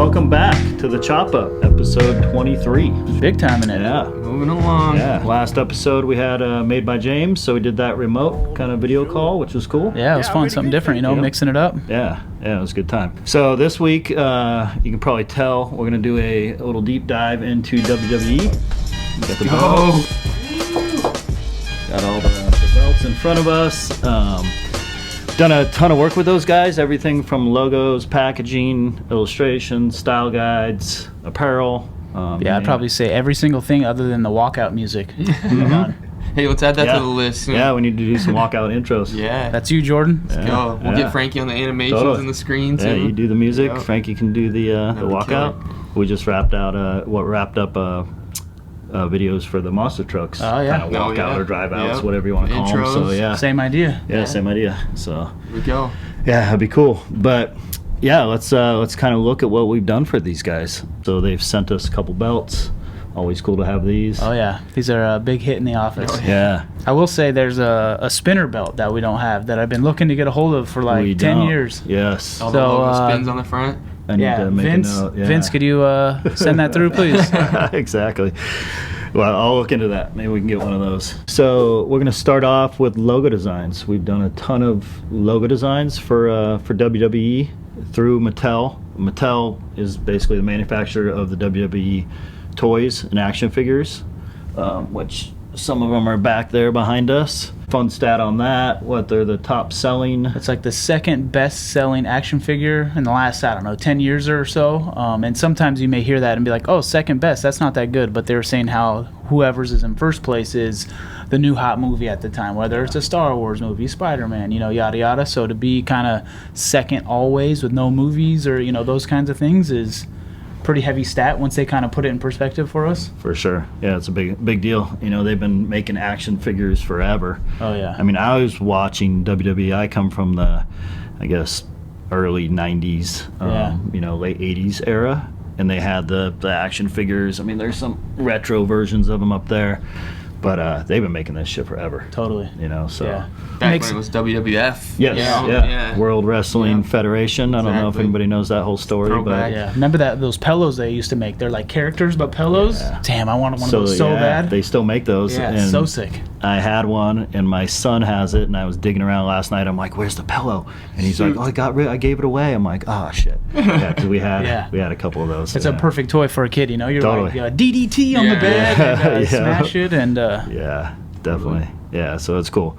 welcome back to the Chop Up, episode 23. Big time in it. Yeah. Moving along. Yeah. Last episode we had made by James, so we did that remote kind of video call, which was cool. Yeah, it was fun, something different, you know, mixing it up. Yeah, it was a good time. So this week, you can probably tell, we're going to do a little deep dive into WWE. Got the belt. Got all the belts in front of us. Done a ton of work with those guys, everything from logos, packaging, illustrations, style guides, apparel. Yeah, I'd probably say every single thing other than the walkout music. Hey, let's add that to the list. Yeah, we need to do some walkout intros. Yeah. That's you, Jordan. Let's go. We'll get Frankie on the animations and the screen too. Yeah, you do the music. Frankie can do the walkout. We just wrapped up videos for the monster trucks. Oh, yeah. Kind of walkout or drive outs, whatever you want to call them. So, yeah. Same idea. Yeah, same idea. So, here we go. Yeah, that'd be cool. But, yeah, let's kind of look at what we've done for these guys. So, they've sent us a couple belts. Always cool to have these. Oh, yeah. These are a big hit in the office. Yeah. I will say there's a spinner belt that we don't have that I've been looking to get a hold of for like 10 years. Yes. All the logo spins on the front. I need to make a note. Yeah. Vince, could you send that through, please? Exactly. Well, I'll look into that. Maybe we can get one of those. So we're going to start off with logo designs. We've done a ton of logo designs for WWE through Mattel. Mattel is basically the manufacturer of the WWE toys and action figures, which some of them are back there behind us. Fun stat on that, what they're the top selling. It's like the second best selling action figure in the last, 10 years or so. And sometimes you may hear that and be like, oh, second best, that's not that good. But they were saying how whoever's is in first place is the new hot movie at the time, whether it's a Star Wars movie, Spider-Man, yada, yada. So to be kind of second always with no movies or, those kinds of things is pretty heavy stat once they kind of put it in perspective for us. For sure. Yeah, it's a big deal. They've been making action figures forever. Oh, yeah. I mean, I was watching WWE. I come from the, I guess, early 90s, late 80s era. And they had the action figures. I mean, there's some retro versions of them up there. But they've been making this shit forever. Totally. So. Yeah. Back when it was WWF. Yes, yeah. World Wrestling Federation. I don't know if anybody knows that whole story. Throwback. But yeah. Remember those pillows they used to make? They're like characters, but pillows? Yeah. Damn, I wanted one of those so bad. They still make those. Yeah, and so sick. I had one, and my son has it, and I was digging around last night. I'm like, where's the pillow? And he's like, oh, I gave it away. I'm like, oh, shit. Yeah, because we had a couple of those. It's a perfect toy for a kid, You're totally. like, DDT on the bed, and smash it, and... yeah, definitely. Yeah, so it's cool.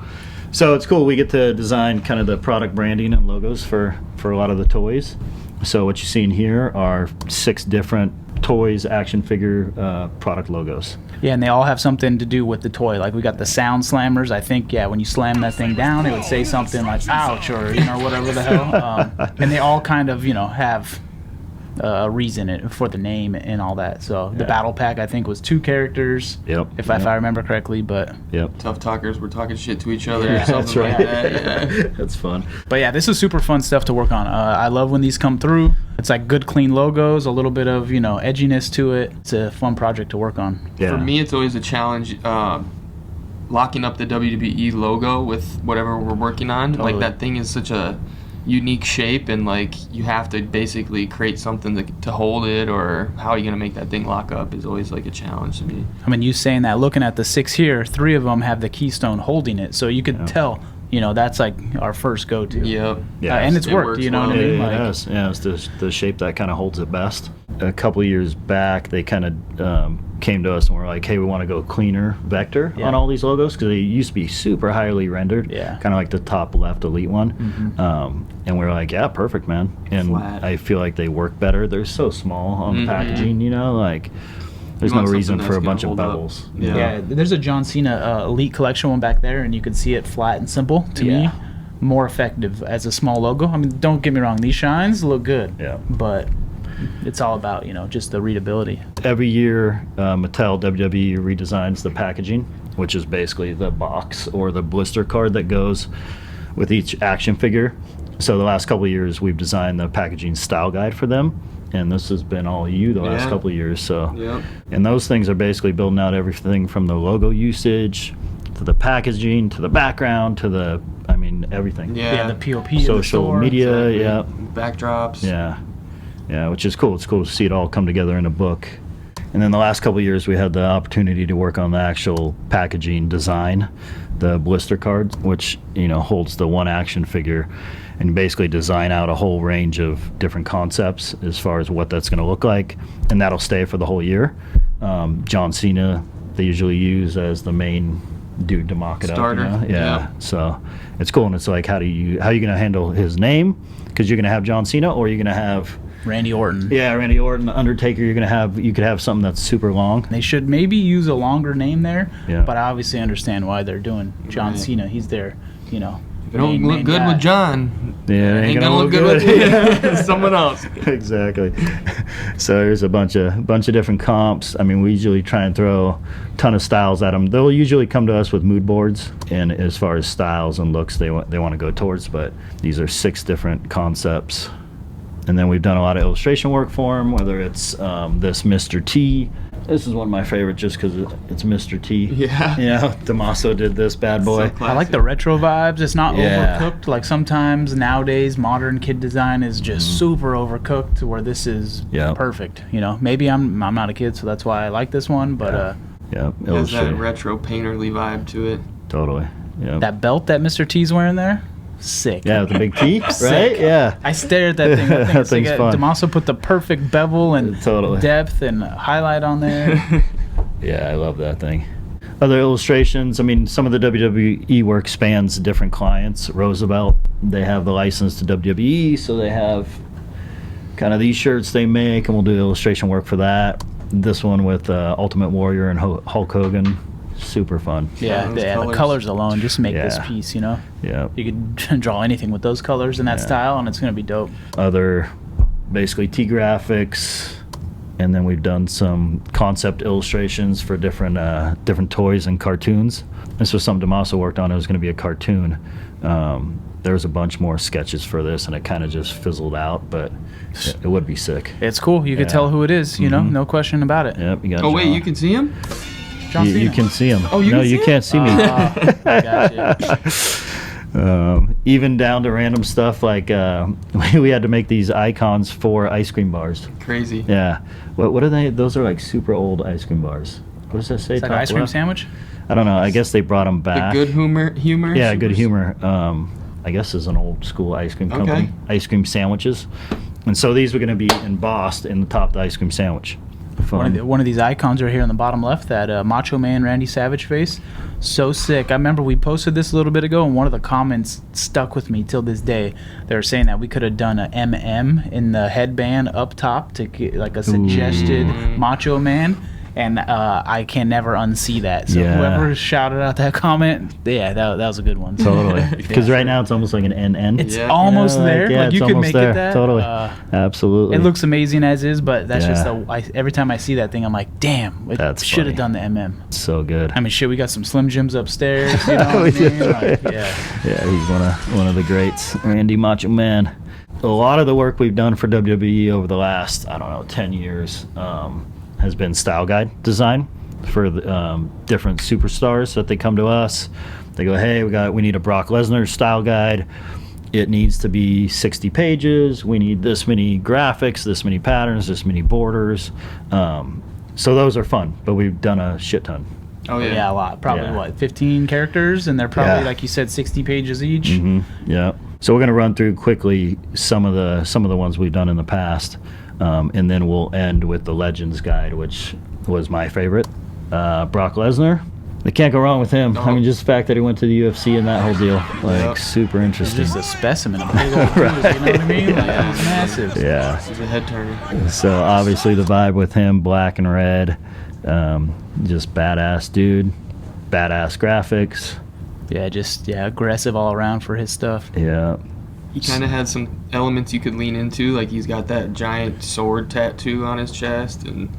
So it's cool. We get to design kind of the product branding and logos for a lot of the toys. So what you're seeing here are 6 different toys, action figure product logos. Yeah, and they all have something to do with the toy. Like we got the sound slammers. I think, when you slam that thing down, it would say something like ouch or, whatever the hell. And they all kind of, have a reason for the name and all that. So the battle pack, I think, was 2 characters. Yep. If I remember correctly, but... Yep. Tough talkers were talking shit to each other. Yeah, or something that's right. Like that. Yeah. That's fun. But yeah, this is super fun stuff to work on. I love when these come through. It's like good, clean logos, a little bit of, edginess to it. It's a fun project to work on. Yeah. For me, it's always a challenge locking up the WWE logo with whatever we're working on. Totally. Like, that thing is such a unique shape, and like you have to basically create something to hold it, or how are you going to make that thing lock up is always like a challenge to me. I mean, you saying that, looking at the 6 here, 3 of them have the keystone holding it, so you could tell, that's like our first go-to. Yep. Yeah, and it's worked, works you know well. what I mean? Yeah, it's the shape that kind of holds it best. A couple of years back, they kind of came to us and were like, hey, we want to go cleaner vector on all these logos, because they used to be super highly rendered, kind of like the top left elite one. Mm-hmm. And we were like, yeah, perfect, man. And flat. I feel like they work better. They're so small on the packaging, there's no reason for a bunch of bubbles. Yeah, there's a John Cena Elite Collection one back there, and you can see it flat and simple. To me, more effective as a small logo. I mean, don't get me wrong, these shines look good, but it's all about, just the readability. Every year, Mattel, WWE redesigns the packaging, which is basically the box or the blister card that goes with each action figure. So the last couple of years, we've designed the packaging style guide for them. And this has been all you the last couple of years. So, and those things are basically building out everything from the logo usage to the packaging to the background to the, everything. Yeah, the POP, social media, backdrops. Yeah, Yeah, which is cool. It's cool to see it all come together in a book. And then the last couple of years, we had the opportunity to work on the actual packaging design, the blister cards, which, you know, holds the one action figure, and basically design out a whole range of different concepts as far as what that's going to look like, and that'll stay for the whole year. John Cena, they usually use as the main dude to mock it Starter. up. You know? Yeah. Yep. So it's cool, and it's like, how are you going to handle his name? Because you're going to have John Cena, or you're going to have Randy Orton. Yeah, Randy Orton, Undertaker. You could have something that's super long. They should maybe use a longer name there, Yeah. but I obviously understand why they're doing John Right. Cena. He's there, you know. If it don't look good with John, Yeah, it ain't gonna look good with someone else. Exactly. So there's a bunch of different comps. I mean, we usually try and throw a ton of styles at them. They'll usually come to us with mood boards, and as far as styles and looks, they want to go towards. But these are 6 different concepts. And then we've done a lot of illustration work for them, whether it's this Mr. T. This is one of my favorites just because it's Mr. T. Yeah. Yeah, Damaso did this bad boy. I like the retro vibes. It's not Yeah. overcooked. Like sometimes nowadays, modern kid design is just super overcooked to where this is Yeah. perfect. You know, maybe I'm not a kid, so that's why I like this one. But Yeah, It has that retro painterly vibe to it. totally. Yeah. that belt that Mr. T's wearing there, sick. Yeah, with the big T, right? Sick. Yeah. I stared at that thing. That That thing's fun. Damaso put the perfect bevel and Totally. depth and highlight on there. Yeah, I love that thing. Other illustrations, I mean, some of the WWE work spans different clients. Roosevelt, they have the license to WWE, so they have kind of these shirts they make, and we'll do illustration work for that. This one with Ultimate Warrior and Hulk Hogan, super fun. Yeah, those the colors. colors alone just make this Yeah. piece, you know? Yeah. You could draw anything with those colors and that Yeah. style, and it's going to be dope. Other, basically T-graphics, and then we've done some concept illustrations for different toys and cartoons. This was something Damaso worked on. It was going to be a cartoon. There was a bunch more sketches for this, and it kind of just fizzled out, but it would be sick. It's cool. You could Yeah. tell who it is, you know? Mhm. No question about it. Yep, you got. Oh wait, you can see him? John You Cena. can see him. Oh, you no, can see you him? can't see me. Gotcha. Even down to random stuff like we had to make these icons for ice cream bars. Crazy. Yeah. What are they? Those are like super old ice cream bars. What does that say? It's like an top ice cream left? sandwich? I don't know. I guess they brought them The back. good humor. Yeah, Good Humor. I guess is an old school ice cream company. Okay. Ice cream sandwiches. And so these were going to be embossed in the top of the ice cream sandwich. Fun. One of these icons right here on the bottom left, that Macho Man Randy Savage face. So sick. I remember we posted this a little bit ago, and one of the comments stuck with me till this day. They were saying that we could have done a MM in the headband up top to get like a suggested Macho Man. And I can never unsee that. So Yeah. whoever shouted out that comment, yeah, that was a good one. Totally. Because Yeah. right now it's almost like an NN. It's Yeah. almost You know, there. yeah, Like it's you could almost make there. it that. Totally. Absolutely. It looks amazing as is, but that's just Yeah. every time I see that thing, I'm like, damn, it That's should have funny. done the MM. so good. I mean, shit, we got some Slim Jims upstairs. You know what I mean? Like, yeah. Yeah, he's one of the greats, Randy Macho Man. A lot of the work we've done for WWE over the last, 10 years has been style guide design for the, different superstars that they come to us. They go, hey, we need a Brock Lesnar style guide. It needs to be 60 pages. We need this many graphics, this many patterns, this many borders. So those are fun, but we've done a shit ton. Oh yeah. Yeah, a lot. Probably, Yeah. 15 characters, and they're probably, Yeah. like you said, 60 pages each. Yeah. So we're going to run through quickly some of the ones we've done in the past, and then we'll end with the Legends guide, which was my favorite. Brock Lesnar. They can't go wrong with him. I mean, just the fact that he went to the UFC and that whole deal, like Yep. super It's interesting. just a specimen, a big old dude, you know what I mean? Like, Yeah. he's massive. Yeah. This is a head turner. So obviously the vibe with him, black and red, just badass dude, badass graphics. Yeah, just aggressive all around for his stuff. Yeah. He kind of had some elements you could lean into, like he's got that giant sword tattoo on his chest, and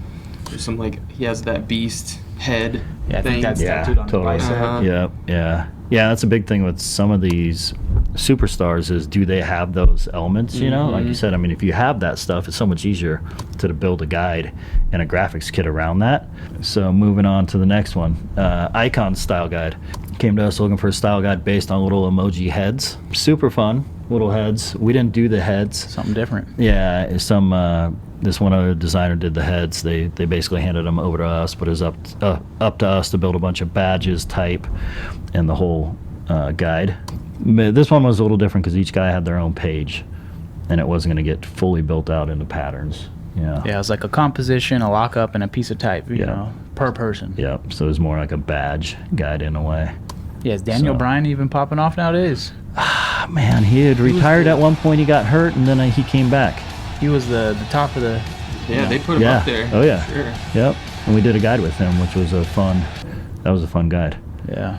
there's some he has that beast head Yeah, I thing. think that's Yeah, tattooed on totally. the bicep. Uh-huh. Yeah. That's a big thing with some of these superstars is, do they have those elements? You know, like you said. I mean, if you have that stuff, it's so much easier to build a guide and a graphics kit around that. So moving on to the next one, icon style guide. Came to us looking for a style guide based on little emoji heads. Super fun. little heads. We didn't do the heads. Something different. Yeah, this one other designer did the heads. They basically handed them over to us, but it was up to us to build a bunch of badges, type, and the whole guide. But this one was a little different because each guy had their own page, and it wasn't going to get fully built out into patterns. Yeah. Yeah, it was like a composition, a lockup, and a piece of type, you know, per person. Yep. So it was more like a badge guide in a way. Yeah, is Daniel Bryan even popping off nowadays? Man, he had retired at one point. He got hurt, and then he came back. He was the top of the... Yeah, they put him up there. Oh, yeah. Sure. Yep. And we did a guide with him, which was a fun guide. Yeah.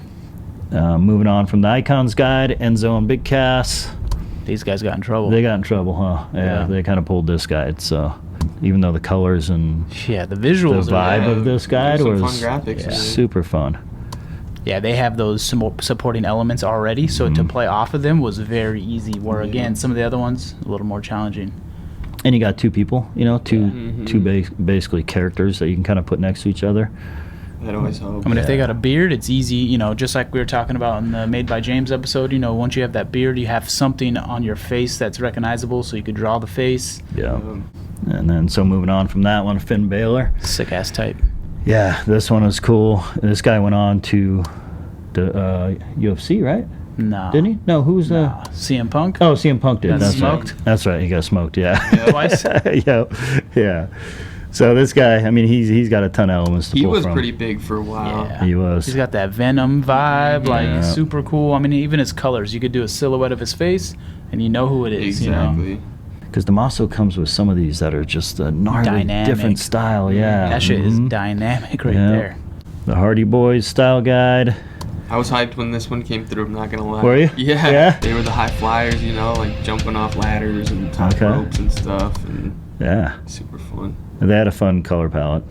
Moving on from the Icons guide, Enzo and Big Cass. These guys got in trouble. They got in trouble, huh? Yeah. They kind of pulled this guide, so... Even though the colors and the visuals, the vibe of this guide was fun graphics, super fun. Yeah, they have those supporting elements already, so to play off of them was very easy. Where again, some of the other ones a little more challenging. And you got two people, two basically characters that you can kind of put next to each other. That always helps. I mean, if they got a beard, it's easy, just like we were talking about in the Made by James episode, once you have that beard, you have something on your face that's recognizable, so you could draw the face. Yeah. And then, so moving on from that one, Finn Balor. Sick-ass type. Yeah, this one was cool. This guy went on to the UFC, right? No. Didn't he? No, who's the... CM Punk? Oh, CM Punk did. That's smoked? Right. That's right, he got smoked, yeah. Twice? Yeah. So this guy, I mean, he's got a ton of elements to pull from. He was pretty big for a while. Yeah. He was. He's got that Venom vibe, like super cool. I mean, even his colors. You could do a silhouette of his face, and you know who it is. Exactly. Because Damaso comes with some of these that are just a gnarly, dynamic, different style. Yeah. That shit is dynamic right there. The Hardy Boys style guide. I was hyped when this one came through, I'm not going to lie. Were you? Yeah. They were the high flyers, like jumping off ladders and top ropes and stuff. And super fun. They had a fun color palette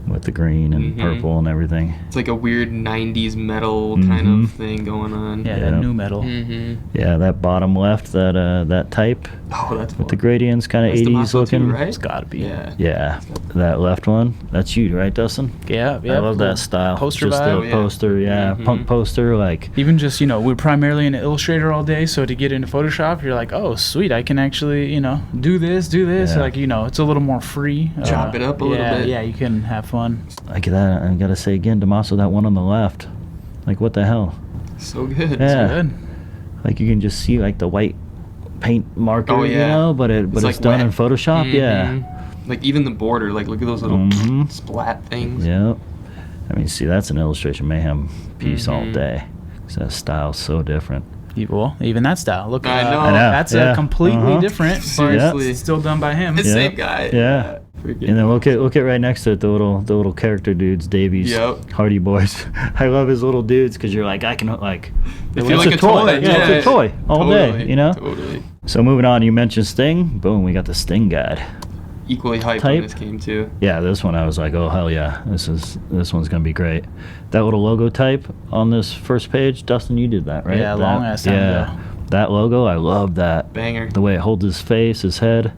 with the green and purple and everything. It's like a weird 90s metal kind of thing going on. Yeah, that new metal. Yeah, that bottom left, that type. Oh, that's with the gradients, kind of 80s looking. Too, right? It's got to be. Yeah, that left one. That's you, right, Dustin? Yeah. I love that style. Poster just vibe. the poster, punk poster, like. Even just, we're primarily in Illustrator all day, so to get into Photoshop, you're like, oh, sweet, I can actually, do this. Yeah. Like, it's a little more free. Chop it up a little bit. Yeah, you can have fun. Like that, I gotta say again, Damaso, that one on the left. Like, what the hell? So good. Yeah. So good. Like, you can just see, like, the white paint marker, but it's like done wet. in Photoshop, Like, even the border, like, look at those little splat things. Yeah. I mean, see, that's an Illustration Mayhem piece all day. 'Cause that style's so different. Well, even that style. Look, I know. That's a completely different. Seriously. It's still done by him. It's the same guy. Yeah. And then look at right next to it, the little character dudes, Davies, Hardy Boys. I love his little dudes because you're like, I can like. They feel like a toy. Yeah, it's a toy all day, Totally. So moving on, you mentioned Sting. Boom, we got the Sting guide. Equally hyped when this came too. Yeah, this one I was like, oh hell yeah, this one's gonna be great. That little logo type on this first page, Dustin, you did that, right? Yeah, long ass time ago. That logo, I love that. Banger. The way it holds his face, his head,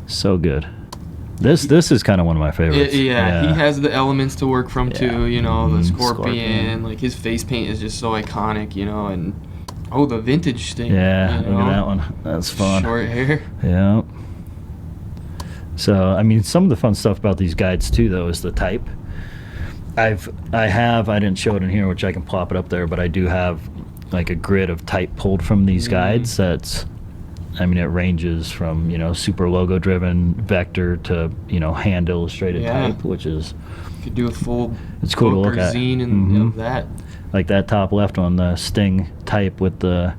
so good. This is kind of one of my favorites. Yeah, he has the elements to work from too. The scorpion, like his face paint is just so iconic. And the vintage thing. Yeah, look at that one. That's fun. Short hair. Yeah. So I mean, some of the fun stuff about these guides too, though, is the type. I didn't show it in here, which I can plop it up there, but I do have like a grid of type pulled from these guides. That's, I mean, it ranges from super logo driven vector to hand illustrated type, which is. You could do a full. It's cool to look at. Zine and that. Like that top left one, the Sting type with the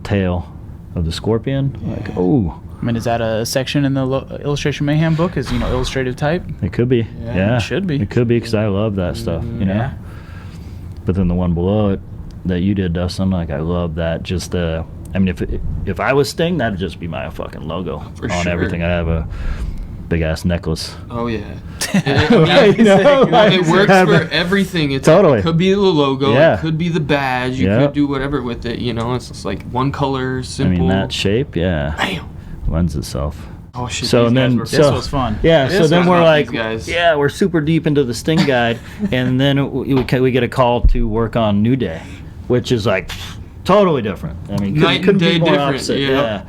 tail of the scorpion. Yeah. Like, oh. I mean, is that a section in the Illustration Mayhem book? Is illustrative type? It could be. Yeah, it should be. It could be because I love that stuff. Yeah. But then the one below it that you did, Dustin, like I love that. Just I mean, if I was Sting, that'd just be my fucking logo on everything. I have a big ass necklace. Oh yeah. It works for everything. It's totally. It could be the logo. Yeah. It could be the badge. You could do whatever with it. It's just like one color, simple. I mean, that shape, Bam. Lends itself. Oh shit! So then, this was fun. Yeah. So then we're like, guys. yeah, we're super deep into the Sting guide, and then we get a call to work on New Day, which is like Totally different. I mean, Night and couldn't day be more different, opposite. yeah. Yeah.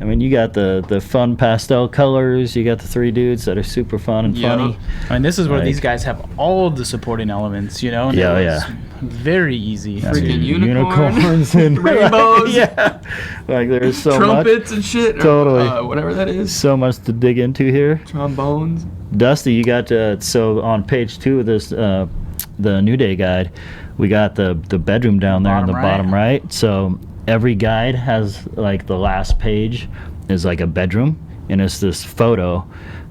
I mean, you got the fun pastel colors. You got the 3 dudes that are super fun and Yeah. funny. I mean, this is where Like- these guys have all of the supporting elements, you know? And Yeah, it yeah. was very easy. I Freaking mean, unicorn, unicorns and rainbows. yeah, like there's so Trumpets and shit. Or, Totally. whatever that is. so much to dig into here. Trombones. Dusty, you got so on page 2 of this the New Day guide, we got the bedroom down there on the bottom right. So every guide has like the last page is like a bedroom, and it's this photo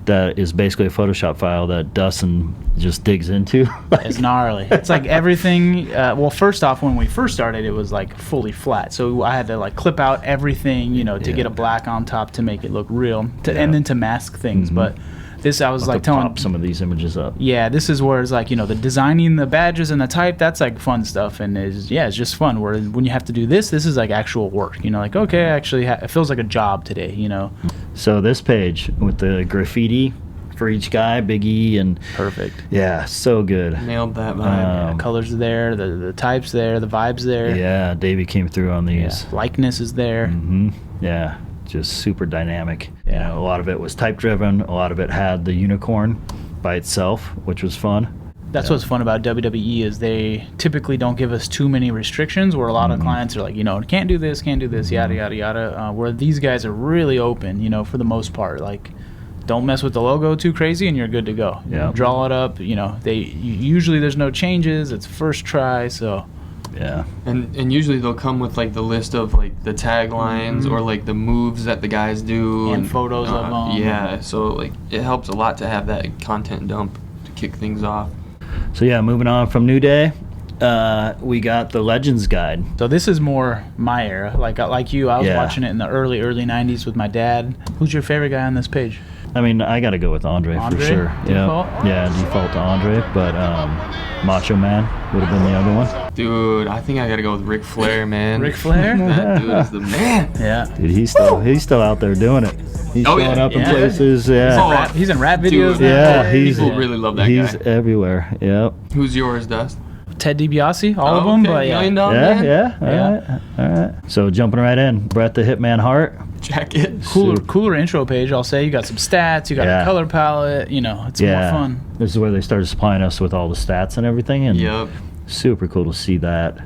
that is basically a Photoshop file that Dustin just digs into. It's gnarly. It's like everything. Well, first off, when we first started, it was like fully flat. So I had to like clip out everything, you know, to get a black on top to make it look real, and then to mask things. But this, I was like telling. Pop some of these images up. Yeah, this is where it's like, you know, the designing the badges and the type, that's like fun stuff, and it's just fun. Where when you have to do this is like actual work. You know, like okay, actually, it feels like a job today. You know. So this page with the graffiti for each guy, Big E, and Perfect. yeah, so good. Nailed that vibe. The colors are there, the types there, the vibes there. Yeah, Davey came through on Yeah. these. Likeness is there. Yeah, just super dynamic. You Yeah. know, a lot of it was type driven. A lot of it had the unicorn by itself, which was fun. That's what's fun about WWE is they typically don't give us too many restrictions. Where a lot of clients are like, you know, can't do this, yada yada yada. Where these guys are really open, you know, for the most part. Like, don't mess with the logo too crazy, and you're good to go. Yeah. Draw it up. You know, usually there's no changes. It's first try, so. Yeah. And usually they'll come with like the list of like the taglines or like the moves that the guys do And photos of 'em. Yeah, so like it helps a lot to have that content dump to kick things off. So yeah, moving on from New Day, we got the Legends guide. So this is more my era. Like you, I was Yeah. watching it in the early 90s with my dad. Who's your favorite guy on this page? I mean, I got to go with Andre for Andre? sure. Default? Yeah, default to Andre, but Macho Man would have been the other one. Dude, I think I gotta go with Ric Flair, man. Ric Flair? That dude is the man. Yeah. Dude, he's still out there doing it. He's Oh, showing yeah. up in Yeah. places. Yeah. Oh, He's in rap videos Dude, now. Yeah, people really love that he's guy. everywhere. Yep. Who's yours, Dust? Ted DiBiase, all of Oh, them, okay, but yeah. $1 Million Yeah, Man? yeah. Yeah. All right. All right. So jumping right in, Bret the Hitman Hart. Jacket. Cooler intro page, I'll say. You got some stats, you got Yeah. a color palette, you know, it's Yeah. more fun. This is where they started supplying us with all the stats and everything, and Yep. super cool to see that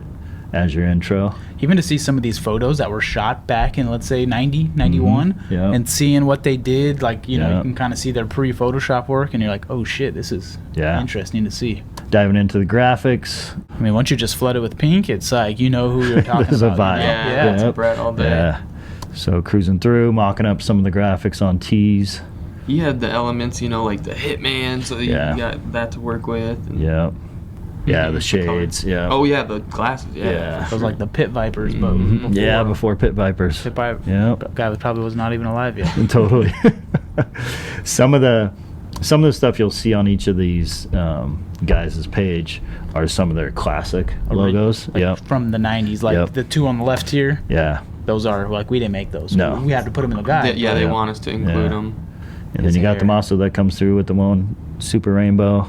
as your intro. Even to see some of these photos that were shot back in, let's say, 90, 91, Yeah. and seeing what they did, like, you know, Yeah. you can kind of see their pre-Photoshop work, and you're like, oh shit, this is Yeah. interesting to see. Diving into the graphics. I mean, once you just flood it with pink, it's like, you know who you're talking There's a about. vibe. you know? Yeah, Yeah. it's a Bret all day. Yeah. So cruising through, mocking up some of the graphics on tees. He had the elements, you know, like the Hitman, so Yeah. you got that to work with. And Yeah. Yeah, the the shades. Yeah. Oh yeah, the glasses. Yeah. Yeah. Those like the Pit Vipers, but Mhm. before, Yeah, before Pit Vipers. Pit Viper Yeah. guy probably was not even alive yet. Totally. some of the stuff you'll see on each of these guys' page are some of their classic logos. Like Yep. from the 90s, like Yep. the two on the left here. Yeah. Those are like, we didn't make those. No. We had to put them in the guide. Yeah, they Yeah. want us to include Yeah. them. And then you got the Maso that comes through with the one super rainbow.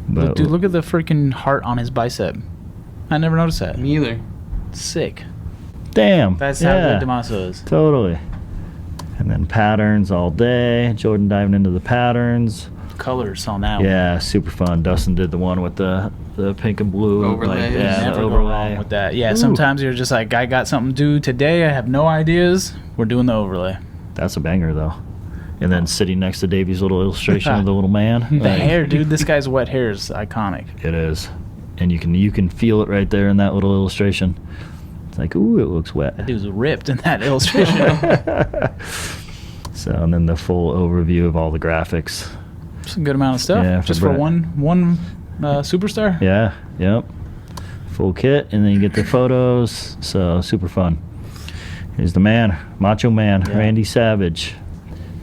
But Dude, look at the freaking heart on his bicep. I never noticed that. Me either. Sick. damn. That's how yeah, good Damaso is. Totally. And then patterns all day. Jordan diving into the patterns. Colors on that one. Yeah, super fun. Dustin did the one with the pink and blue. Overlays. yeah, the Never go overlay. wrong with that. Yeah, Ooh. sometimes you're just like, I got something due today. I have no ideas. We're doing the overlay. That's a banger, though. And then sitting next to Davey's little illustration of the little man. The like, hair, dude. This guy's wet hair is iconic. It is. And you can feel it right there in that little illustration. It's like, ooh, it looks wet. That dude's ripped in that illustration. So, and then the full overview of all the graphics. It's a good amount of stuff. Yeah, for just for Brett. one superstar. Yeah, yep. Full kit, and then you get the photos. So, super fun. Here's the man, Macho Man, Yeah. Randy Savage.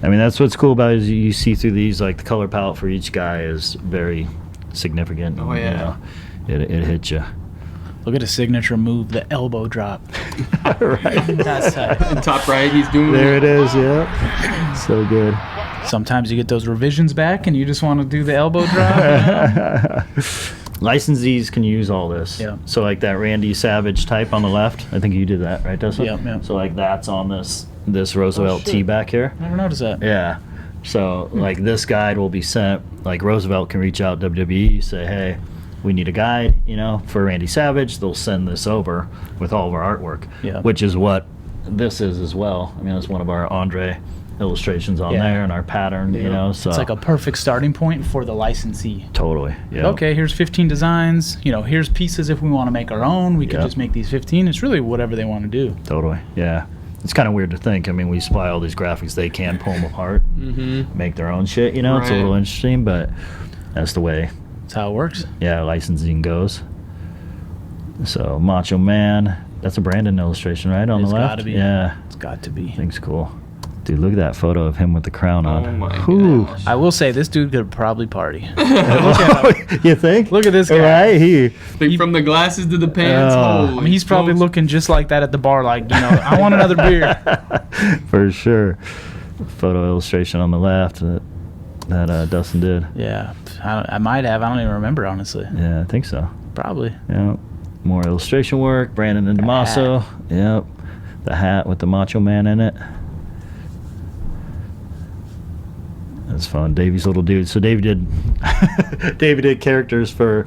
I mean, that's what's cool about it is you see through these, like the color palette for each guy is very significant. Oh, yeah. You know, it hits you. Look at his signature move, the elbow drop. Right. That's tight. Top right, he's doing There it is, yep. So good. Sometimes you get those revisions back and you just want to do the elbow drop. You know? licensees can use all this. Yeah. So like that Randy Savage type on the left, I think you did that, right, Dustin? Yeah. So like that's on this Roosevelt shit. T back here. Never noticed that. Yeah. So like this guide will be sent, like Roosevelt can reach out to WWE, say, hey, we need a guide, for Randy Savage. They'll send this over with all of our artwork, which is what this is as well. I mean, that's one of our Andre illustrations on there and our pattern, so. It's like a perfect starting point for the licensee. Totally, yeah. Okay, here's 15 designs. Here's pieces if we want to make our own. We could just make these 15. It's really whatever they want to do. Totally, yeah. It's kind of weird to think. I mean, we supply all these graphics. They can pull them apart, make their own shit, It's a little interesting, but that's the way. That's how it works. Yeah, licensing goes. So, Macho Man. That's a Brandon illustration, right? On the left? Gotta be. Yeah. It's got to be. I think it's cool. Dude, look at that photo of him with the crown on. Oh my gosh. I will say, this dude could probably party. You think? Look at this guy. Right? Like, from the glasses to the pants. I Holy He's probably smokes. looking just like that at the bar, like, I want another beer. For sure. Photo illustration on the left that Dustin did. Yeah, I might have. I don't even remember, honestly. Yeah, I think so. Probably. Yeah. More illustration work. Brandon and Damaso. Yep. The hat with the Macho Man in it. That's fun. Davey's little dude. So Davey did characters for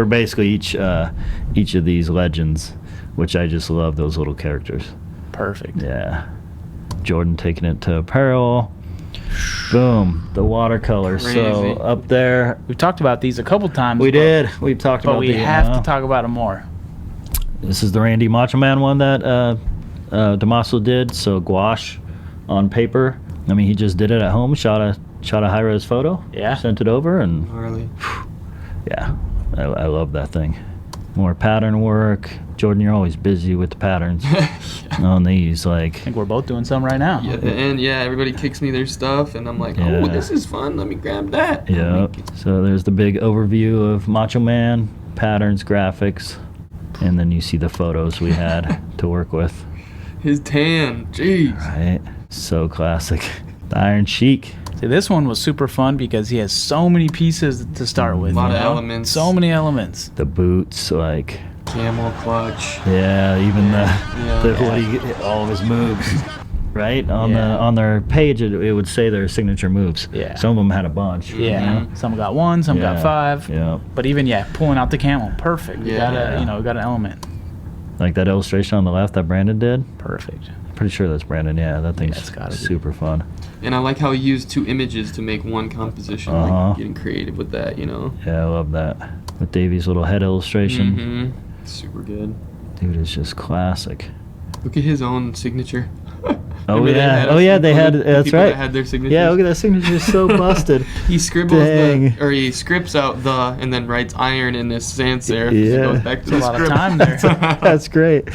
basically each of these legends, which I just love those little characters. Perfect. Yeah. Jordan taking it to apparel. Boom. The watercolor. Crazy. So up there. We've talked about these a couple times. We did. We've talked about But we these. have to talk about them more. This is the Randy Macho Man one that Damaso did. So gouache on paper. I mean, he just did it at home. Shot a high-res photo. Yeah. Sent it over and Gnarly. yeah, I love that thing. More pattern work. Jordan, you're always busy with the patterns on these. Like, I think we're both doing some right now. Yeah, and everybody kicks me their stuff, and I'm like, oh, this is fun. Let me grab that. yeah. So there's the big overview of Macho Man, patterns, graphics, and then you see the photos we had to work with. His tan, jeez. Right. So classic. The Iron Sheik. See, this one was super fun because he has so many pieces to start with. A lot of elements. So many elements. The boots, like, Camel clutch. yeah, even all of his moves, right? On their page, it would say their signature moves. Yeah. Some of them had a bunch. Yeah. Some got 1, some got 5. Yeah. But even pulling out the camel, perfect. Yeah. We got an element. Like that illustration on the left that Brandon did. Perfect. Pretty sure that's Brandon. Yeah, that thing's it's gotta be. super fun. And I like how he used 2 images to make one composition. Like getting creative with that, Yeah, I love that. With Davey's little head illustration. Super good. Dude, it's just classic. Look at his own signature. Oh Remember yeah, they had. That's people right. That had their signatures. Yeah, look at that signature, so busted. He scribbles Dang. he scripts out the, and then writes iron in this sans serif. Yeah. It goes back to the A lot of script. time there. That's great.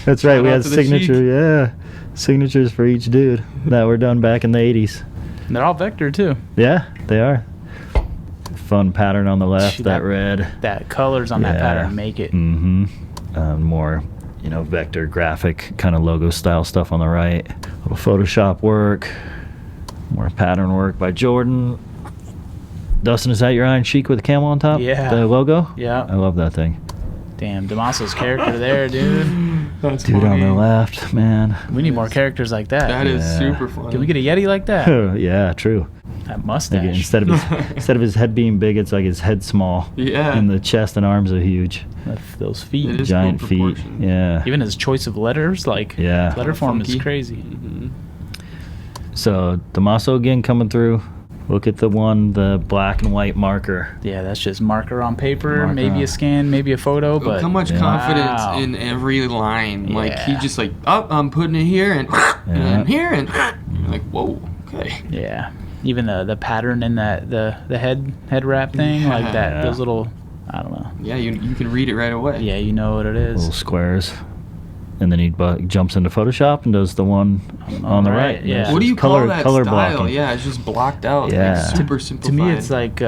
That's right. Shout We out had to the signature. Sheik. Yeah, signatures for each dude that were done back in the '80s. And they're all vector too. Yeah, they are. Fun pattern on the left. Gee, that red. That colors on that pattern make it. Mm-hmm. More, vector graphic kind of logo style stuff on the right. Little Photoshop work. More pattern work by Jordan. Dustin, is that your Iron Sheik with the camel on top? Yeah. The logo? Yeah. I love that thing. Damn, Damaso's character there, dude. That's Dude on funny. the left, man. We need more characters like that. That is Yeah. super funny. Can we get a Yeti like that? Yeah, true. That Like, mustache. instead of his head being big, it's like his head small. Yeah. And the chest and arms are huge. Those feet. It is Giant cool feet. proportion. Yeah. Even his choice of letters, Yeah. letter form is Funky. crazy. Mhm. So Damaso again coming through. Look at the black and white marker. Yeah, that's just marker on paper, Marker maybe on- a scan, maybe a photo, Look but how much Yeah. confidence Wow. in every line. Like he Yeah. just like, oh, I'm putting it here and here and you're like, whoa, okay. yeah. Even the pattern in the head wrap thing, like that, Yeah. those little, I don't know. Yeah, you can read it right away. Yeah, you know what it is. Little squares. And then he jumps into Photoshop and does the one on the right. yeah. It's What do you color, call that color style? blocking. Yeah, it's just blocked out. Yeah. Like super To simplified. me, it's like,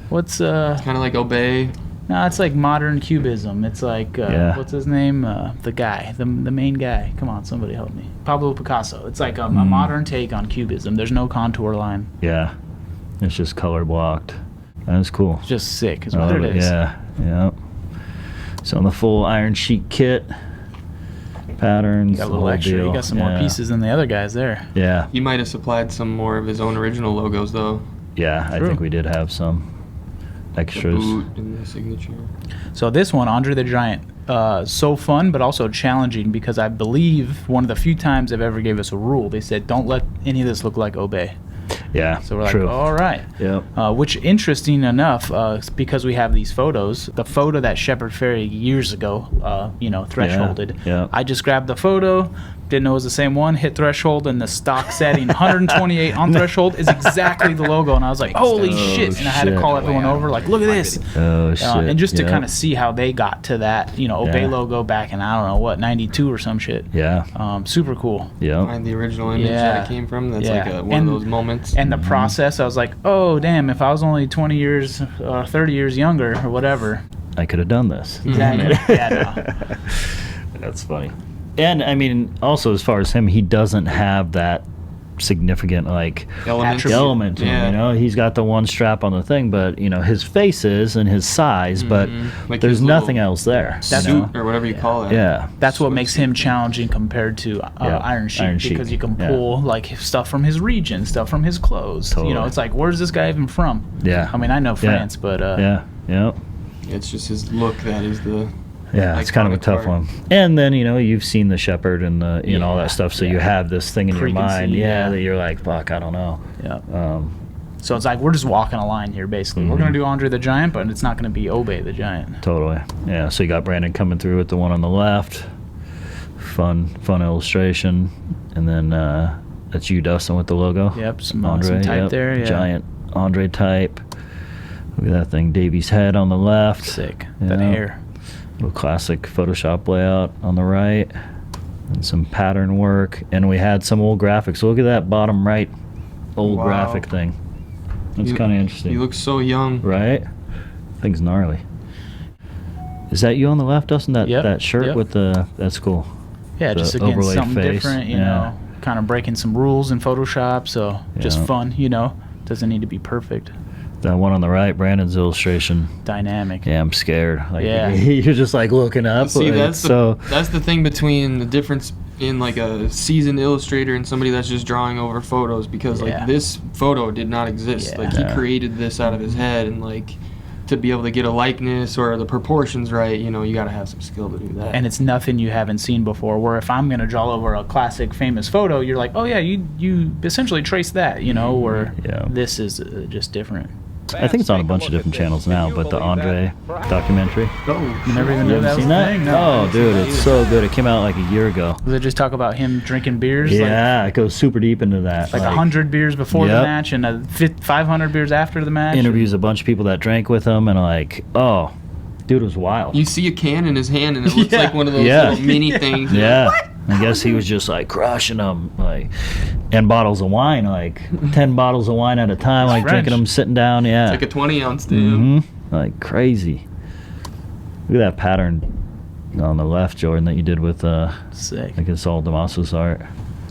what's kind of like Obey. no, it's like modern cubism. It's like, Yeah. what's his name? The guy, the main guy. Come on, somebody help me. Pablo Picasso. It's like a modern take on cubism. There's no contour line. Yeah. It's just color blocked. That's cool. Just sick is what it is. Yeah, yeah. So on the full Iron Sheik kit, patterns, You got a the little whole extra. deal. You got some more Yeah. pieces than the other guys there. Yeah, He might have supplied some more of his own original logos though. yeah. I True. think we did have some The extras. boot and the signature. So this one, Andre the Giant, so fun but also challenging because I believe one of the few times they've ever gave us a rule. They said don't let any of this look like Obey. Yeah, So we're like, true. all right. Yep. Which, interesting enough, because we have these photos, the photo that Shepard Fairey years ago, thresholded. Yeah. I just grabbed the photo, didn't know it was the same one, hit threshold, and the stock setting 128 on threshold is exactly the logo. And I was like, holy shit. And I had to shit. call everyone over, like, look at this. Oh shit. And just to Yep. kind of see how they got to that, Obey Yeah. logo back in, I don't know, what, 92 or some shit. Yeah. Super cool. Yep. Find the original image Yeah. that it came from. That's Yeah. like one of those moments. And the process, I was like, oh, damn, if I was only 20 years or 30 years younger or whatever. I could have done this. Exactly. Yeah, no. That's funny. And I mean, also as far as him, he doesn't have that significant Elements. element to him. Yeah. He's got the one strap on the thing, but his face is and his size, but Like there's his little nothing else there. That's- you know? Suit or whatever you call it. Yeah. That's what makes him challenging compared to Iron Sheik, because you can yeah. pull stuff from his region, stuff from his clothes. Totally. It's like, where's this guy even from? Yeah. I mean, I know France, but Yeah. Yep. It's just his look that is the. Yeah, it's kind of a iconic tough part. one. And then, you've seen the Shepherd and the, all Yeah, that stuff, so yeah. you have this thing in your mind, Preconceived, yeah. that you're like, fuck, I don't know. yeah. So it's like we're just walking a line here, basically. We're going to do Andre the Giant, but it's not going to be Obey the Giant. Totally. Yeah, so you got Brandon coming through with the one on the left. Fun illustration. And then that's you, Dustin, with the logo. Yep, some Andre, type yep. there, yeah. Giant Andre type. Look at that thing, Davy's head on the left. Sick. That Yeah. hair. Little classic Photoshop layout on the right. And some pattern work. And we had some old graphics. Look at that bottom right old Wow. graphic thing. That's kind of interesting. He looks so young. Right? Thing's gnarly. Is that you on the left, Dustin? Yep, That shirt yep. with the... That's cool. Yeah, The just again overlaid something face, different, yeah. kind of breaking some rules in Photoshop. So just Yeah. fun, doesn't need to be perfect. That one on the right, Brandon's illustration. Dynamic. Yeah, I'm scared. Yeah. You're just looking up. See, it's that's the thing between the difference in a seasoned illustrator and somebody that's just drawing over photos, because Yeah. this photo did not exist. Yeah. He Yeah. created this out of his head, and to be able to get a likeness or the proportions right, you got to have some skill to do that. And it's nothing you haven't seen before. Where if I'm gonna draw over a classic famous photo, you're like, oh yeah, you essentially trace that, Where Yeah. this is just different. I think it's on a bunch of different channels now, but the Andre documentary. You never even You knew haven't that was seen a that? thing. No. Oh, dude, it's so good. It came out a year ago. Does it just talk about him drinking beers? Yeah, it goes super deep into that. Like 100 beers before the Yep. match and 500 beers after the match. Interviews a bunch of people that drank with him, and oh, dude, it was wild. you see a can in his hand, and it looks Yeah. like one of those Yeah. little mini things. Yeah. I guess he was just crushing them, and bottles of wine, 10 bottles of wine at a time, French. drinking them sitting down. Yeah. It's like a 20-ounce too. Crazy. Look at that pattern on the left, Jordan, that you did with, Sick. it's all Damaso's art.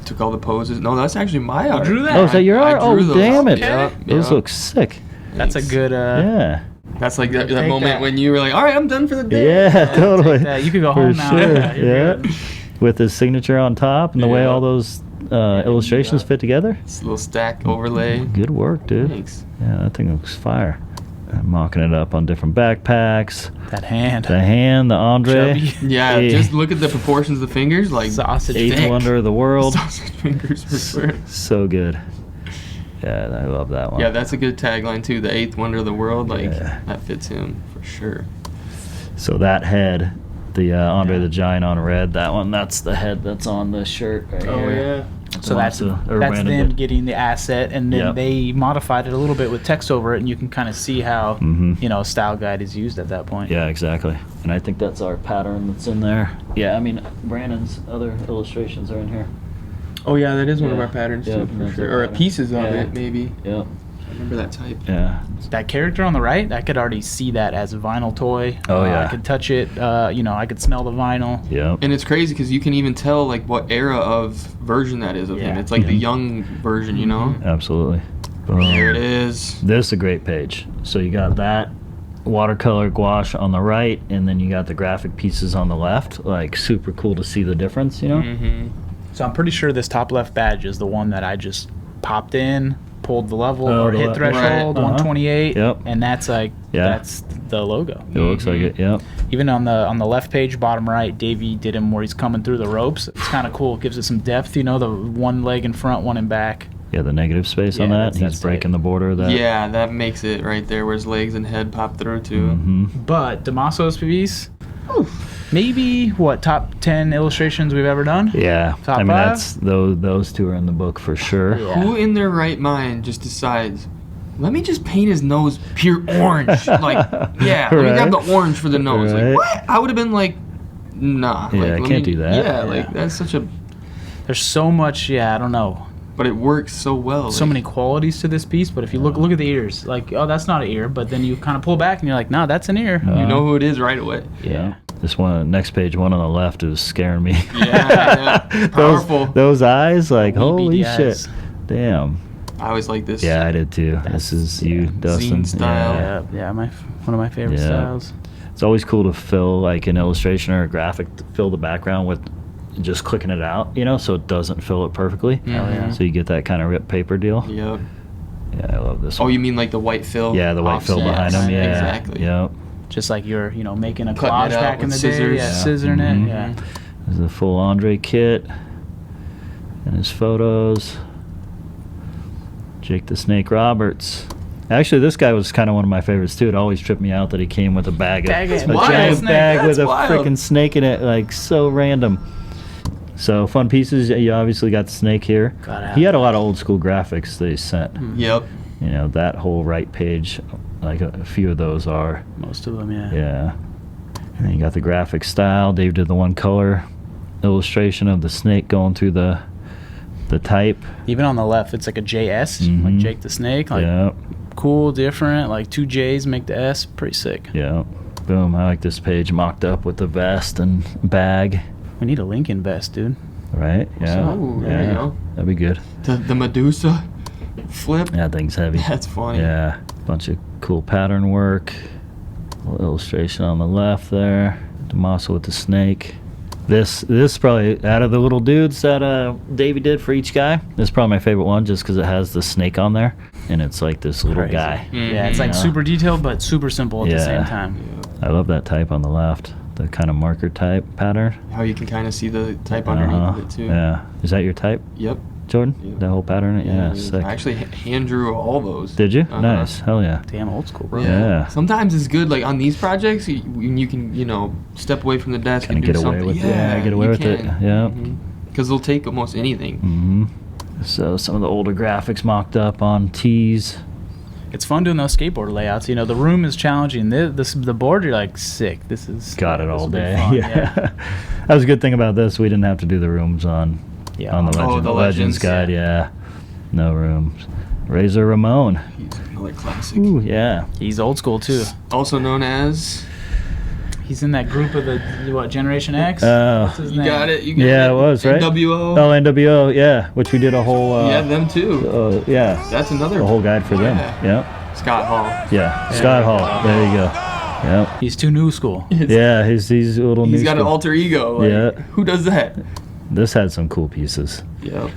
Took all the poses. No, that's actually my art. drew that? Oh, is that your I art? Oh, drew those. damn it. Yeah, Those yeah. look sick. That's a good. Yeah. That's like that Take moment that. when you were like, all right, I'm done for the day. Yeah, totally. Take that. You could go For home now. sure. Yeah, you're good. With his signature on top and the way Yeah. all those illustrations fit together. It's a little stack overlay. Good work, dude. Thanks. Yeah, that thing looks fire. I'm mocking it up on different backpacks. That hand. The hand, the Andre. Chubby. Yeah, Hey. just look at the proportions of the fingers. Like Sausage Eighth thick. wonder of the world. sausage fingers for sure. So good. Yeah, I love that one. Yeah, that's a good tagline too. The eighth wonder of the world. Yeah. That fits him for sure. So that head, the Andre Yeah. the Giant on red, that one, that's the head that's on the shirt right here. So that's Brandon them did. getting the asset, and then Yep. they modified it a little bit with text over it, and you can kind of see how Mhm. Style Guide is used at that point. Yeah, exactly. And I think that's our pattern that's in there. Yeah, I mean, Brandon's other illustrations are in here. Oh yeah, that is one of Yeah. our patterns Yeah, too, for that's sure. our Or pattern. pieces of Yeah. it, maybe. Yep. I remember that type. Yeah. That character on the right, I could already see that as a vinyl toy. Oh, yeah. I could touch it. I could smell the vinyl. Yep. And it's crazy because you can even tell what era of version that is of him. Yeah. It's like the Mhm. young version, you know. Absolutely. Boom. There it is. This is a great page. So you got that watercolor gouache on the right, and then you got the graphic pieces on the left. Like, super cool to see the difference, you know? Mm-hmm. So I'm pretty sure this top left badge is the one that I just popped in, pulled the level or the hit threshold, right. 128, Yep. and that's like Yeah. that's the logo. It looks like it, yep. Even on the left page, bottom right, Davey did him where he's coming through the ropes. It's kind of cool. It gives it some depth, you know, the one leg in front, one in back. Yeah, the negative space on Yeah, that. that's He's breaking the border of that. Yeah, that makes it right there where his legs and head pop through too. Mm-hmm. But Damaso's piece, maybe what, top 10 illustrations we've ever done? Yeah, Top I mean, five? that's those two are in the book for sure. Yeah. Who in their right mind just decides, let me just paint his nose pure orange? Like, yeah, let me grab the orange for the nose. Right. Like, what? I would have been like, nah. Yeah, like, I let can't me- do that. Yeah, Yeah. like, that's such a... There's so much, I don't know. But it works so well. So like- many qualities to this piece, but if you look at the ears, like, oh, that's not an ear, but then you kind of pull back and you're like, no, that's an ear. You know who it is right away. Yeah. This one, next page, one on the left, is scaring me. Yeah. Powerful. Those eyes, like, Wee holy beady shit. eyes. Damn. I always like this. Yeah, I did too. This is you, Dustin. Zine style. Yeah. Yeah, one of my favorite Yeah. styles. It's always cool to fill like an illustration or a graphic, to fill the background with just clicking it out, you know, so it doesn't fill it perfectly. Hell yeah. So you get that kind of ripped paper deal. Yep. Yeah, I love this Oh, one. you mean like the white fill? Yeah, the white fill offset? behind them. Yeah, Exactly. Yep. Just like you're, making a Cutting collage it out back in with the day. scissors. Yeah, Yeah. scissoring Mhm. it. Yeah. There's the full Andre kit and his photos. Jake the Snake Roberts. Actually, this guy was kind of one of my favorites too. It always tripped me out that he came with a bag Bag of of- a wild. giant Snake. bag with That's a wild. freaking snake in it, like so random. So fun pieces. You obviously got the snake here. Gotta have He had a lot of old school graphics they sent. Yep. You know, that whole right page, like a few of those are. Most of them, yeah. Yeah. And then you got the graphic style. Dave did the one color illustration of the snake going through the type. Even on the left, it's like a JS, like Mhm. Jake the Snake. Like, Yeah. cool, different. Like 2 J's make the S. Pretty sick. Yeah. Boom. I like this page mocked up with the vest and bag. We need a Lincoln vest, dude. Right? Yeah. Ooh, there you yeah. go. That'd be good. The Medusa flip. That thing's heavy. That's funny. Yeah. Bunch of cool pattern work. Little illustration on the left there. Damaso with the snake. This is probably, out of the little dudes that Davey did for each guy, this is probably my favorite one just because it has the snake on there. And it's like this little Crazy. guy. Yeah, it's like Yeah. super detailed, but super simple at the same Yeah. time. I love that type on the left. The kind of marker type pattern. How you can kind of see the type underneath of it too. Yeah. Is that your type, Yep. Jordan? Yeah. That whole pattern? Yeah, sick. I actually hand drew all those. Did you? Uh-huh. Nice. Hell yeah. Damn old school, bro. Yeah. Sometimes it's good, like on these projects, you can, step away from the desk Kinda and do get away something. with it. Yeah, get away with it. Yeah. Because they'll take almost anything. Mm-hmm. So some of the older graphics mocked up on tees. It's fun doing those skateboard layouts. The room is challenging. The board, you're like, sick. This is Got it this all will be day. fun, Yeah. That was a good thing about this. We didn't have to do the rooms on Yeah. on the Oh, Legend, the Legends Legends, guide. Yeah. No rooms. Razor Ramon. He's another classic. Ooh, yeah. He's old school too. Also known as. He's in that group of the Generation X. Oh. What's his You name? got it. You got Yeah, it was, right? NWO. Oh, NWO, yeah. Which we did a whole. yeah, them too. Yeah. That's another. A whole guide for them. Yeah. Yep. Scott Hall. Yeah. Scott Hall. There you go. Yep. He's too new school. Yeah, he's a little. He's new got an school. alter ego. Like, Yeah. Who does that? This had some cool pieces. Yeah.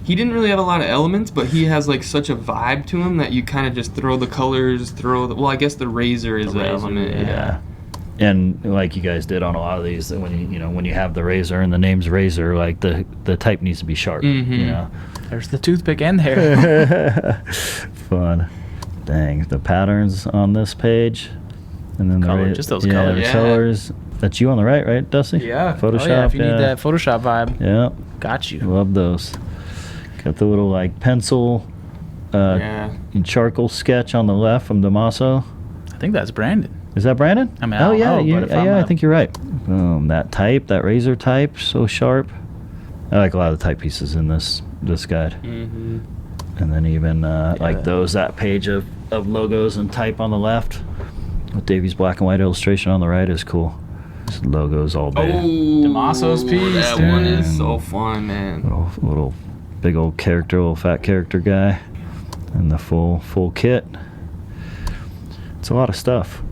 He didn't really have a lot of elements, but he has like such a vibe to him that you kind of just throw the colors, well, I guess the razor is The an razor, element. Yeah. And like you guys did on a lot of these, that when you have the razor and the name's razor, like the type needs to be sharp. Mhm. You know. There's the toothpick in there. Fun. Dang, the patterns on this page, and then Color, the just those yeah, colors. the Yeah. colors. That's you on the right, Dusty? Yeah. Photoshop. Oh, yeah, if you need that Photoshop vibe, Yeah, got you. love those. Got the little like pencil, Yeah. and charcoal sketch on the left from Damaso. I think that's Brandon. Is that Brandon? I mean, I oh don't yeah, know, but if I'm I a- think you're right. Boom, that type, that razor type, so sharp. I like a lot of the type pieces in this guide. Mm-hmm. And then even like that page of logos and type on the left with Davy's black and white illustration on the right is cool. Just logos all day. Oh, Damaso's piece, That dude. one is so fun, man. Little big old character, little fat character guy. And the full kit. It's a lot of stuff.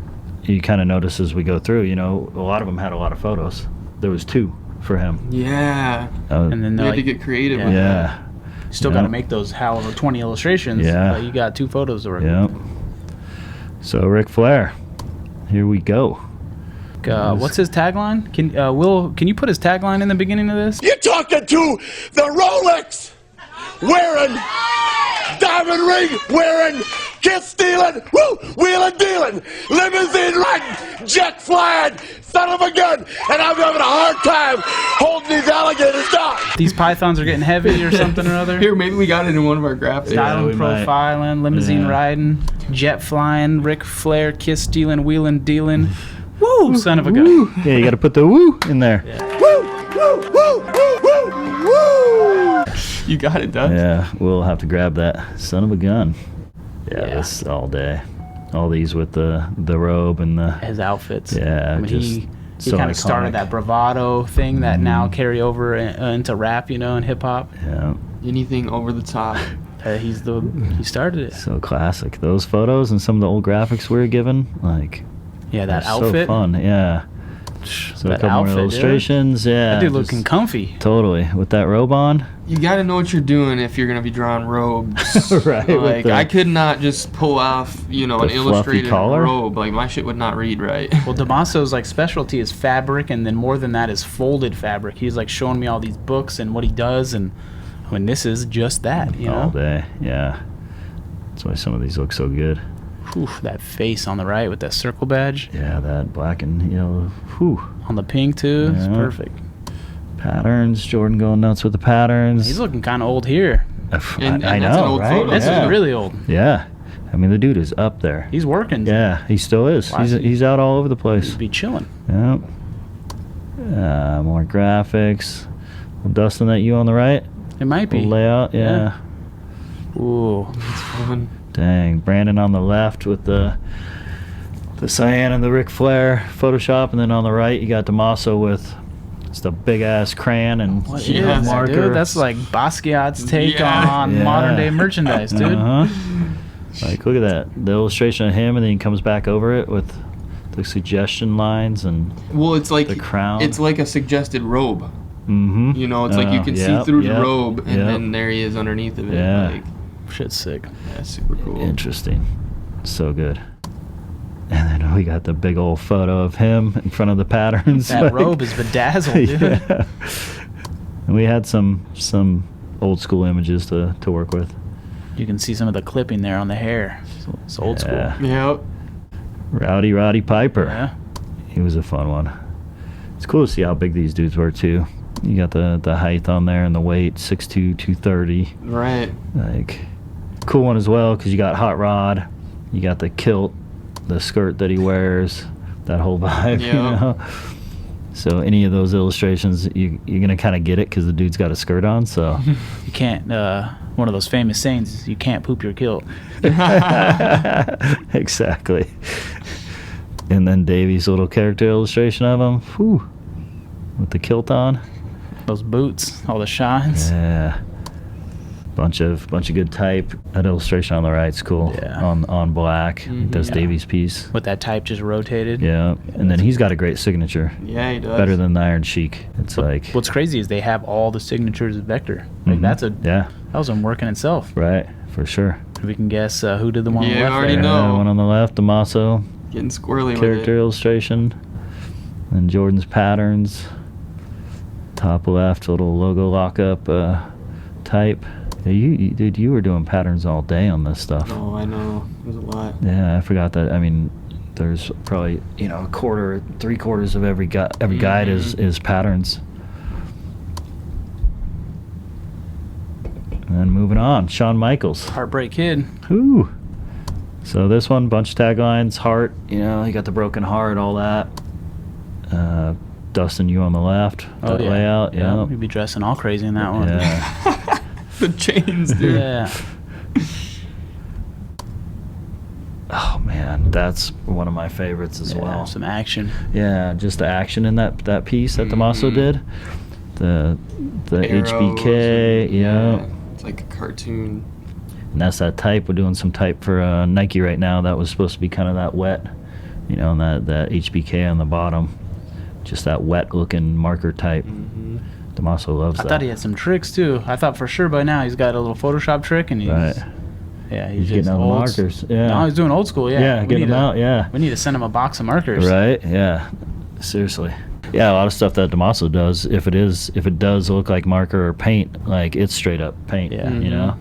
You kind of notice as we go through, you know, a lot of them had a lot of photos. There was 2 for him. Yeah. And then You they're had like, to get creative with that. Yeah. you still got to make those however 20 illustrations. Yeah. But you got 2 photos to work Yep. So Ric Flair, here we go. with. What's his tagline? Can you put his tagline in the beginning of this? You're talking to the Rolex wearing, diamond ring wearing, kiss stealing, woo, wheeling dealing, limousine riding, jet flying, son of a gun, and I'm having a hard time holding these alligators down. These pythons are getting heavy or something or other. Here, maybe we got it in one of our graphics. Styling, we might. profiling, limousine Yeah. riding, jet flying, Ric Flair, kiss stealing, wheeling dealing. Woo, son of a gun. Woo. Yeah, you got to put the woo in there. Woo, woo, woo, woo, woo, woo. You got it done. Yeah, we'll have to grab that son of a gun. Yeah, Yeah. this all day. All these with the robe and the His outfits. Yeah, I mean, just he so kind of started iconic. that bravado thing that now carry over into rap, you know, and hip hop. Yeah, Anything over the top. He started it. so classic. Those photos and some of the old graphics we were given, like Yeah, that they're outfit. So fun. Yeah. So That a couple outfit, more dude. illustrations. Yeah. That dude just- looking comfy. Totally with that robe on. You got to know what you're doing if you're going to be drawing robes. Right, with Like, the- I could not just pull off, you know, an the fluffy illustrated collar? robe. Like, my shit would not read right. Well, Damaso's like specialty is fabric, and then more than that is folded fabric. He's like showing me all these books and what he does, and I mean, this is just that, you All know. day. Yeah. That's why some of these look so good. Whew, that face on the right with that circle badge Yeah, that black and yellow. Whew. on the pink too. It's Yeah. perfect. Patterns. Jordan going nuts with the patterns. He's looking kind of old here. And I that's know, an old right? photo. This Yeah. is really old. Yeah. I mean, the dude is up there. He's working. Yeah, he still is. Why is he- He's out all over the place. He'd be chilling. Yep. More graphics. Well, Dustin, that you on the right? It might be. Layout, yeah. Ooh. Fun. Dang. Brandon on the left with the cyan and the Ric Flair Photoshop, and then on the right you got Damaso with just a big ass crayon and What Yeah, is that, marker. dude? That's like Basquiat's take Yeah. on Yeah. modern day merchandise, dude. Uh-huh. Like, look at that. The illustration of him, and then he comes back over it with the suggestion lines and Well, it's like the crown. it's like a suggested robe. Mm-hmm. You know, it's like you can see through the robe, and then there he is underneath of it. Yeah. Like, Shit's sick. yeah, super cool. Interesting. So good. And then we got the big old photo of him in front of the patterns. That like- robe is bedazzled, dude. Yeah. And we had some old school images to work with. You can see some of the clipping there on the hair. It's old Yeah. school. Yep. Roddy Piper. Yeah. He was a fun one. It's cool to see how big these dudes were too. You got the height on there and the weight, 6'2", 230. Right. Like, cool one as well because you got Hot Rod, you got the kilt, the skirt that he wears, that whole vibe. You Yeah. know. So any of those illustrations, you're gonna kind of get it because the dude's got a skirt on. So You can't, one of those famous sayings is you can't poop your kilt. exactly. And then Davey's little character illustration of him, whew, with the kilt on. Those boots, all the shines. Yeah. Bunch of good type. That illustration on the right's cool. Yeah. On black. Mhm. Does Yeah. Davey's piece. With that type just rotated. Yeah. And then he's got a great signature. Yeah, he does. Better than the Iron Sheik. It's like What's crazy is they have all the signatures of Vector. Like Mhm. that was him working itself. right, for sure. We can guess who did the one on Yeah, the left I already there. know. One on the left, Damaso getting squirrely with character it. illustration. And Jordan's patterns. Top left, little logo lockup type. Yeah, dude, you were doing patterns all day on this stuff. Oh, I know. There's a lot. Yeah, I forgot that. I mean, there's probably a quarter, 3/4 of every guide is patterns. And then moving on, Shawn Michaels. Heartbreak Kid. Ooh. So this one, bunch of taglines, heart. You got the broken heart, all that. Dustin, you on the left. That layout. Yeah. You'd be dressing all crazy in that one. Yeah. The chains, dude. Yeah. Oh man, that's one of my favorites as Yeah, well. some action. Yeah, just the action in that piece that Damaso Mhm. did. The Arrows HBK, and- yeah. It's like a cartoon. And that's that type. We're doing some type for Nike right now. That was supposed to be kind of that wet, you know, and that HBK on the bottom. Just that wet looking marker type. Damaso loves that. I thought he had some tricks too. I thought for sure by now he's got a little Photoshop trick, and he's yeah, he's getting out the markers. Yeah, no, he's doing old school. Yeah, yeah, getting them out. Yeah, we need to send him a box of markers. Right. Yeah, seriously. Yeah, a lot of stuff that Damaso does. If it does look like marker or paint, like it's straight up paint. Yeah, you know.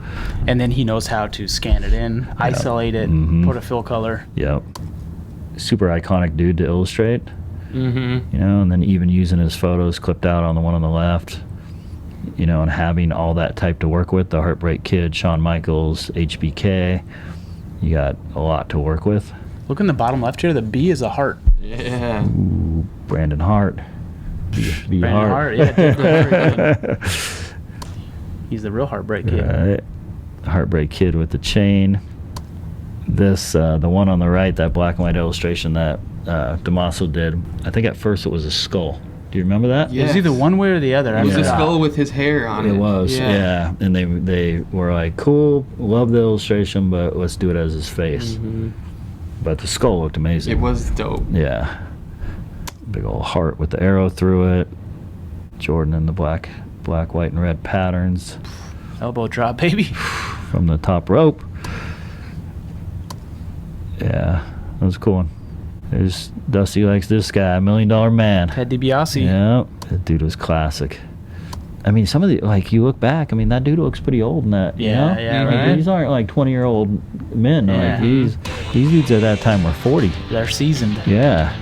And then he knows how to scan it in, isolate it, put a fill color. Yep. Super iconic dude to illustrate. You know, and then even using his photos clipped out on the one on the left, you know, and having all that type to work with, the Heartbreak Kid, Shawn Michaels, HBK, you got a lot to work with. Look in the bottom left here, the B is a heart. Yeah. Ooh, Brandon Hart. B Brandon Hart. Yeah, definitely. He's the real Heartbreak Kid. Right. Heartbreak Kid with the chain. This, the one on the right, that black and white illustration that Damaso did, I think at first it was a skull. Do you remember that? It was either one way or the other. It was Yeah. a skull with his hair on it. It was, yeah. And they were like, cool, love the illustration, but let's do it as his face. But the skull looked amazing. It was dope. Yeah. Big old heart with the arrow through it. Jordan in the black, white, and red patterns. Elbow drop, baby. From the top rope. Yeah, that was a cool one. There's Dusty likes this guy, $1 Million Man. Ted DiBiase. Yeah, that dude was classic. I mean, some of the, like, you look back, I mean, that dude looks pretty old in that. You know? Yeah, Like, right. these aren't like 20-year-old men. Yeah. Like, these dudes at that time were 40. They're seasoned. Yeah,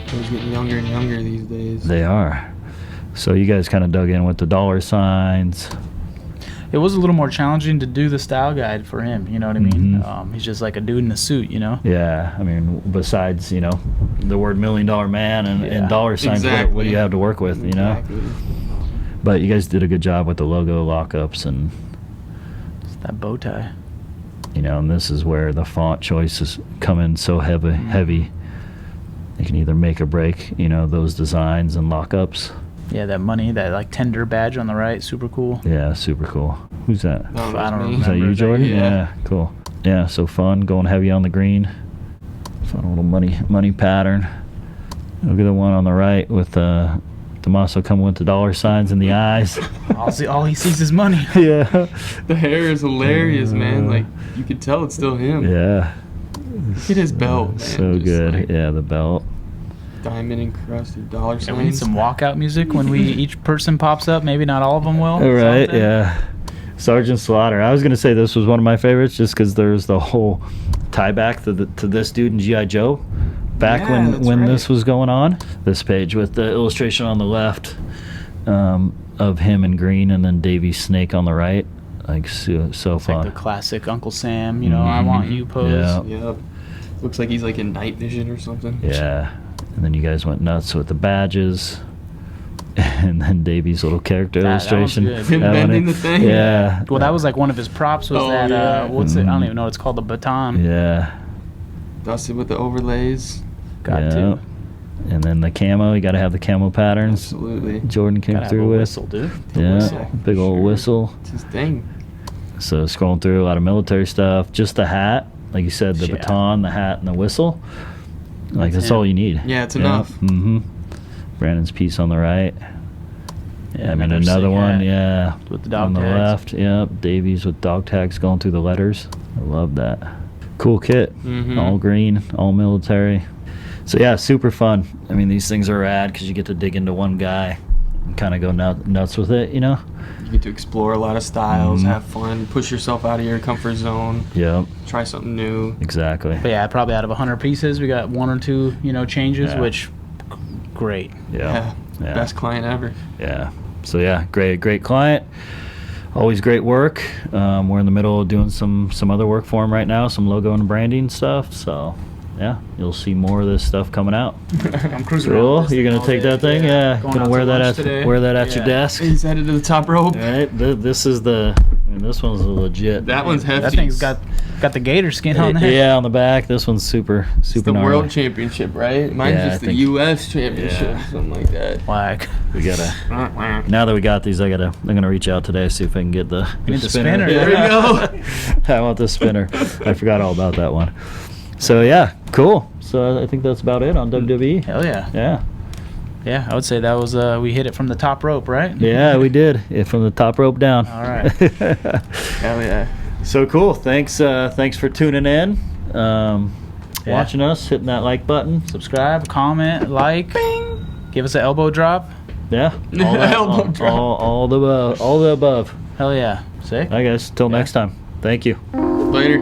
He's getting younger and younger these days. they are. So you guys kind of dug in with the dollar signs. It was a little more challenging to do the style guide for him, you know what I mean? He's just like a dude in a suit, you know? Yeah, I mean, besides, you know, the word $1 Million Man and dollar signs, Exactly. what do you have to work with, you know? Exactly. But you guys did a good job with the logo lockups and, It's that bow tie. you know, and this is where the font choices come in so heavy. You can either make or break, you know, those designs and lockups. Yeah, that money, that like tender badge on the right, super cool. Yeah, super cool. Who's that? No, I don't me. Is that you, remember. Jordan? Yeah. Cool. Yeah, so fun, going heavy on the green. Fun little money pattern. Look at the one on the right with Damaso coming with the dollar signs in the eyes. All he sees is money. Yeah. The hair is hilarious, man. Like, you could tell it's still him. Yeah. Look at his belt, man. So Just good. like Yeah, the belt. diamond encrusted dollar And we need signs. some walkout music when each person pops up. Maybe not all of them will. All right, Something. yeah. Sergeant Slaughter. I was gonna say this was one of my favorites just because there's the whole tie back to this dude in GI Joe. Back Yeah, when that's this right. was going on. This page with the illustration on the left of him in green and then Davey Snake on the right. Like so It's like fun. the classic Uncle Sam, you know, I want you pose. Yeah. Yep. Looks like he's like in night vision or something. Yeah. And then you guys went nuts with the badges. And then Davey's little character That was illustration. good. Him That one, bending the thing. Yeah. Well, that was like one of his props was Oh, that, yeah. what's it? I don't even know what it's called, the baton. Yeah. Dusted with the overlays. Got Yeah. to. And then the camo, you got to have the camo patterns. Absolutely. Jordan came Gotta have through a with. whistle, dude. Yeah, whistle, big for old sure. whistle. It's his thing. So scrolling through a lot of military stuff. Just the hat, like you said, the Yeah. baton, the hat, and the whistle. Like that's it. all you need. Yeah, it's enough. Mm-hmm. Brandon's piece on the right. Yeah, And then another another sick one, hat yeah, with the dog on the tags. left. Yep, Davies with dog tags going through the letters. I love that. Cool kit. Mhm. All green, all military. So yeah, super fun. I mean, these things are rad because you get to dig into one guy and kind of go nuts with it, you know? You get to explore a lot of styles, Mhm. have fun, push yourself out of your comfort zone, Yep, try something new. exactly. But yeah, probably out of 100 pieces, we got one or two, you know, changes, Yeah. which great. Yeah. Yeah. Best client ever. Yeah. So yeah, great client. Always great work. We're in the middle of doing some other work for him right now, some logo and branding stuff. So yeah, you'll see more of this stuff coming out. I'm cruising Cool. around. This You're thing gonna all take day. that thing? Yeah. Going Gonna out wear to that lunch at today. wear that at your Yeah. desk. He's headed to the top rope. All right. This is the And this one's legit. That one's hefty. That thing's got the gator skin on there. Yeah, on the back. This one's super It's the gnarly. World Championship, right? Mine's Yeah, just I the think- U.S. Championship, Yeah. something like that. Whack. We gotta. Now that we got these, I'm gonna reach out today, see if I can get the need the spinner. There we go. I want the spinner. I forgot all about that one. So yeah, cool. So I think that's about it on WWE. Hell yeah. Yeah. Yeah, I would say that was we hit it from the top rope, right? Yeah, we did it from the top rope down. All right. Hell yeah. So cool. Thanks for tuning in, watching us, hitting that like button. Subscribe, comment, like, give us an elbow drop. Yeah. All, Elbow drop. all the above. Hell yeah. Sick. All right, guys. Till next time. Thank you. Later.